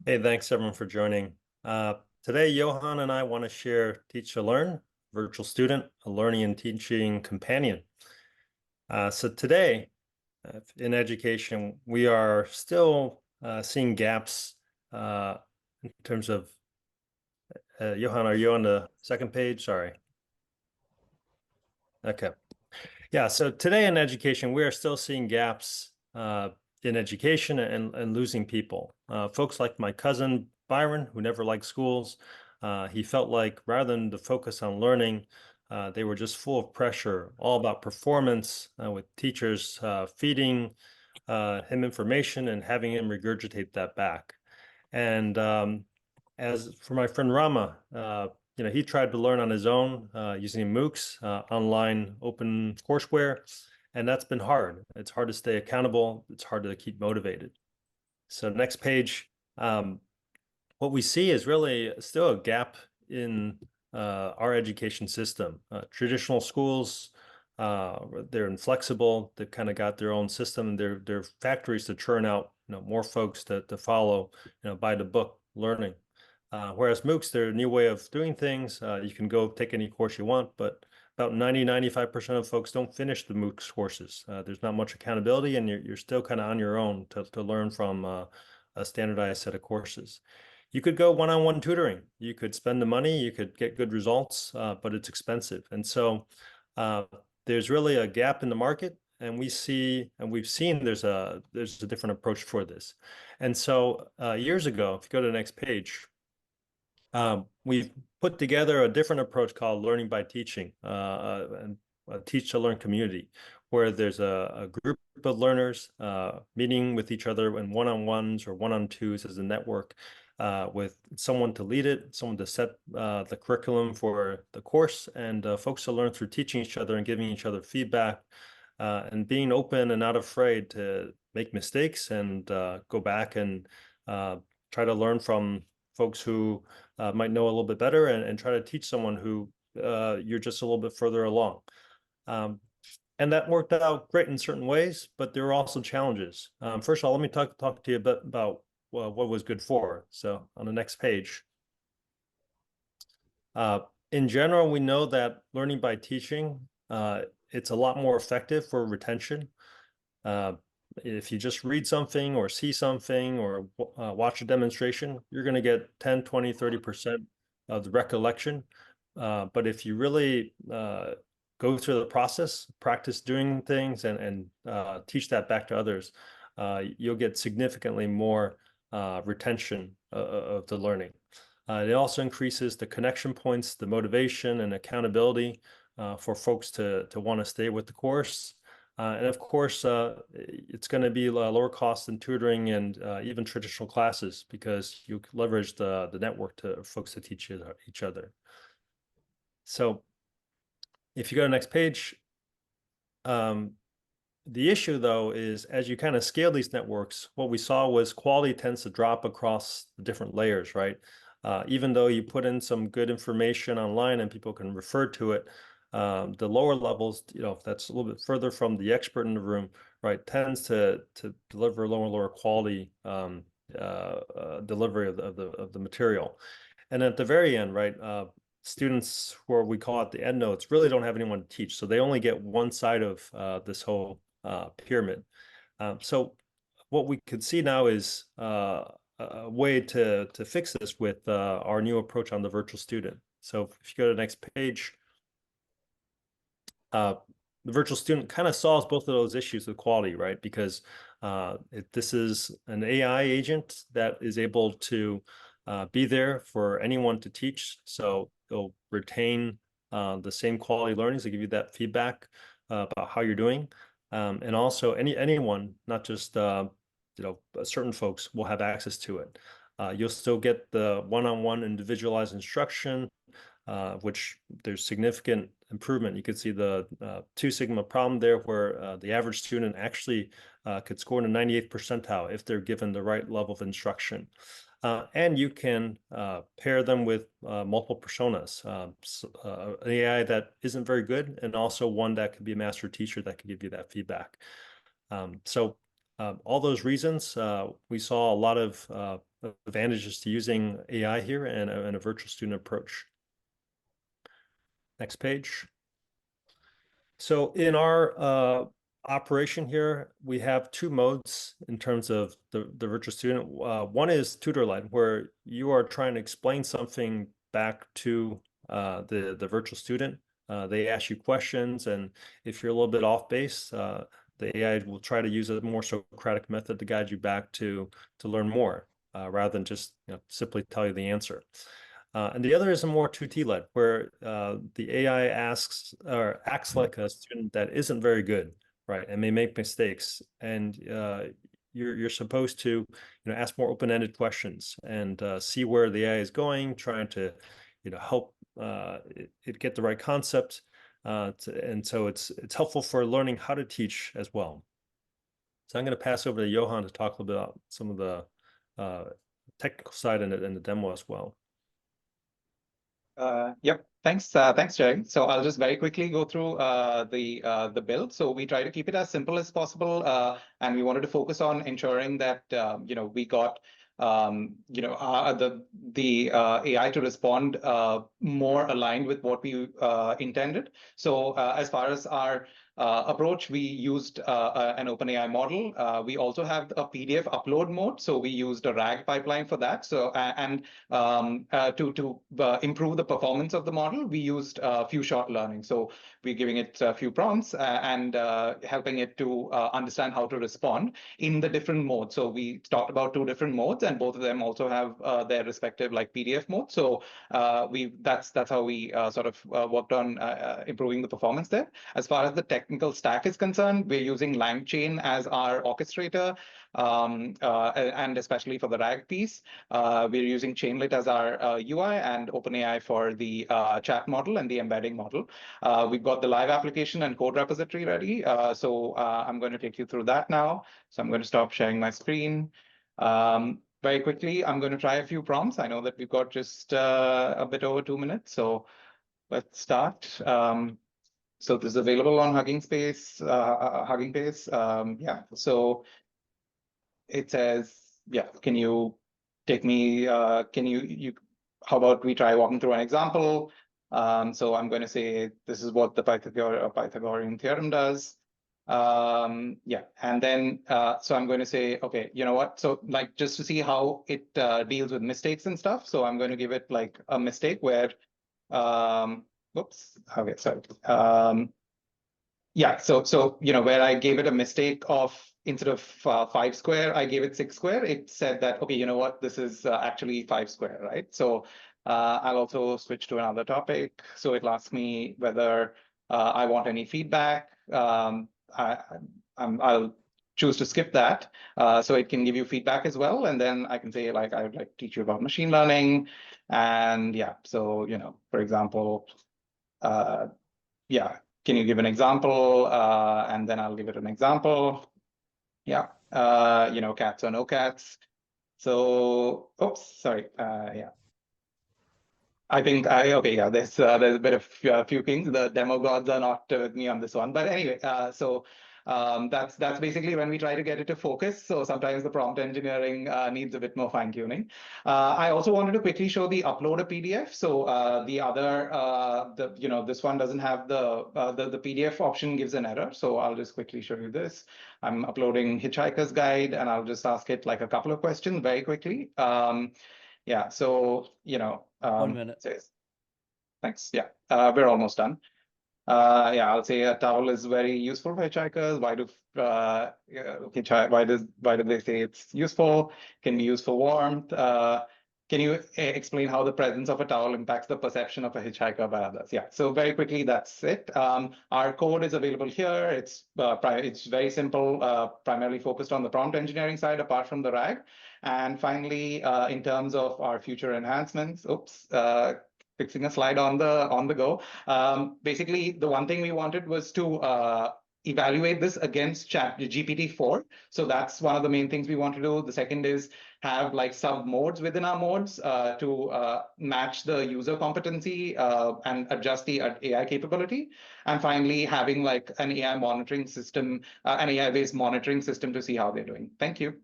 Hey, thanks everyone for joining. Today, Johan and I want to share Teach2Learn, virtual student, a learning and teaching companion. So today, in education, we are still seeing gaps in terms of, Johan, are you on the second page? Sorry. Okay. Yeah, so today in education, we are still seeing gaps in education and losing people. Folks like my cousin Byron, who never liked schools, he felt like rather than to focus on learning, they were just full of pressure, all about performance, with teachers feeding him information and having him regurgitate that back. And as for my friend Rama, he tried to learn on his own using MOOCs, online open courseware, and that's been hard. It's hard to stay accountable. It's hard to keep motivated. So next page, what we see is really still a gap in our education system. Traditional schools, they're inflexible. They've kind of got their own system. They're factories to churn out more folks to follow by the book learning. Whereas MOOCs, they're a new way of doing things. You can go take any course you want, but about 95% of folks don't finish the MOOCs courses. There's not much accountability, and you're still kind of on your own to learn from a standardized set of courses. You could go one-on-one tutoring. You could spend the money, you could get good results, but it's expensive. And so uh, there's really a gap in the market, and we've seen there's a different approach for this. And so years ago, if you go to the next page, we've put together a different approach called learning by teaching, and a teach-to-learn community, where there's a group of learners meeting with each other in one-on-ones or one-on-twos as a network, with someone to lead it, someone to set the curriculum for the course, and folks to learn through teaching each other and giving each other feedback, and being open and not afraid to make mistakes and go back and try to learn from folks who might know a little bit better, and try to teach someone who you're just a little bit further along. Um, and that worked out great in certain ways, but there were also challenges. First of all, let me talk to you a bit about what was good for. So on the next page, in general, we know that learning by teaching, it's a lot more effective for retention. Uh, if you just read something or see something or watch a demonstration, you're going to get 10, 20, 30% of the recollection. But if you really go through the process, practice doing things, and teach that back to others, you'll get significantly more retention of the learning. It also increases the connection points, the motivation and accountability for folks to want to stay with the course. And of course, it's going to be lower cost than tutoring and even traditional classes, because you leverage the network to folks to teach each other. So if you go to the next page, the issue though is as you kind of scale these networks, what we saw was quality tends to drop across the different layers, right? Even though you put in some good information online and people can refer to it, the lower levels, that's a little bit further from the expert in the room, right, tends to deliver lower quality delivery of the material. And at the very end, right, students, where we call it the end notes, really don't have anyone to teach, so they only get one side of this whole pyramid. So what we could see now is a way to fix this with our new approach on the virtual student. So if you go to the next page, the virtual student kind of solves both of those issues with quality, right? Because this is an AI agent that is able to be there for anyone to teach. So they'll retain the same quality learnings. They give you that feedback about how you're doing. And also anyone, not just certain folks, will have access to it. You'll still get the one-on-one individualized instruction, which there's significant improvement. You could see the 2 sigma problem there, where the average student actually could score in the 98th percentile if they're given the right level of instruction. And you can pair them with multiple personas, an AI that isn't very good, and also one that could be a master teacher that can give you that feedback. So All those reasons, we saw a lot of advantages to using AI here and a virtual student approach. Next page. So in our operation here, we have two modes in terms of the virtual student. One is tutor-led, where you are trying to explain something back to the virtual student. They ask you questions, and if you're a little bit off base, the AI will try to use a more Socratic method to guide you back to learn more, rather than just simply tell you the answer. And the other is a more 2T-led, where the AI asks or acts like a student that isn't very good, right, and may make mistakes, and you're supposed to ask more open-ended questions and see where the AI is going, trying to help it get the right concept, and so it's helpful for learning how to teach as well. So I'm going to pass over to Yohan to talk a little bit about some of the technical side and the demo as well. Yep. Thanks, Jerry. So I'll just very quickly go through the build. So we try to keep it as simple as possible, and we wanted to focus on ensuring that we got the AI to respond more aligned with what we intended. So as far as our approach, we used an OpenAI model. We also have a PDF upload mode, so we used a RAG pipeline for that. So to improve the performance of the model, we used few short learning. So we're giving it a few prompts and helping it to understand how to respond in the different modes. So we talked about two different modes, and both of them also have their respective PDF mode. So that's how we sort of worked on improving the performance there. As far as the technical stack is concerned, we're using LangChain as our orchestrator, and especially for the RAG piece, we're using Chainlit as our UI and OpenAI for the chat model and the embedding model. We've got the live application and code repository ready. So I'm going to take you through that now. So I'm going to stop sharing my screen. Very quickly, I'm going to try a few prompts. I know that we've got just a bit over 2 minutes. So let's start. So this is available on Hugging Face. Yeah. So it says, yeah, can you take me, how about we try walking through an example? So I'm going to say, this is what the Pythagorean theorem does. Yeah, and then, so I'm going to say, okay, you know what? So like, just to see how it deals with mistakes and stuff. So I'm going to give it like a mistake where, whoops, okay, sorry. Yeah, so where I gave it a mistake of, instead of 5 square, I gave it 6 square. It said that, okay, you know what, this is actually 5 square, right? So I'll also switch to another topic. So it'll ask me whether I want any feedback. I'll choose to skip that. So it can give you feedback as well. And then I can say, like, I would like to teach you about machine learning. And yeah, so, for example, yeah, can you give an example? And then I'll give it an example. Yeah, cats or no cats. So, oops, sorry. Yeah. I think okay, yeah, there's a bit of a few things. The demo gods are not with me on this one, but anyway, so that's basically when we try to get it to focus. So sometimes the prompt engineering needs a bit more fine tuning. I also wanted to quickly show the upload a PDF. So the other, this one doesn't have the PDF option, gives an error. So I'll just quickly show you this. I'm uploading Hitchhiker's Guide, and I'll just ask it like a couple of questions very quickly. Yeah, so 1 minute. Thanks. Yeah, we're almost done. Yeah, I'll say a towel is very useful for hitchhikers. Why do they say it's useful? Can be used for warmth. Can you explain how the presence of a towel impacts the perception of a hitchhiker by others? Yeah, so very quickly, that's it. Our code is available here. It's very simple, primarily focused on the prompt engineering side, apart from the RAG. And finally, in terms of our future enhancements, oops, fixing a slide on the go. Basically, the one thing we wanted was to evaluate this against Chat GPT-4. So that's one of the main things we want to do. The second is have like sub modes within our modes to match the user competency and adjust the AI capability. And finally, having like an AI monitoring system, an AI-based monitoring system to see how they're doing. Thank you.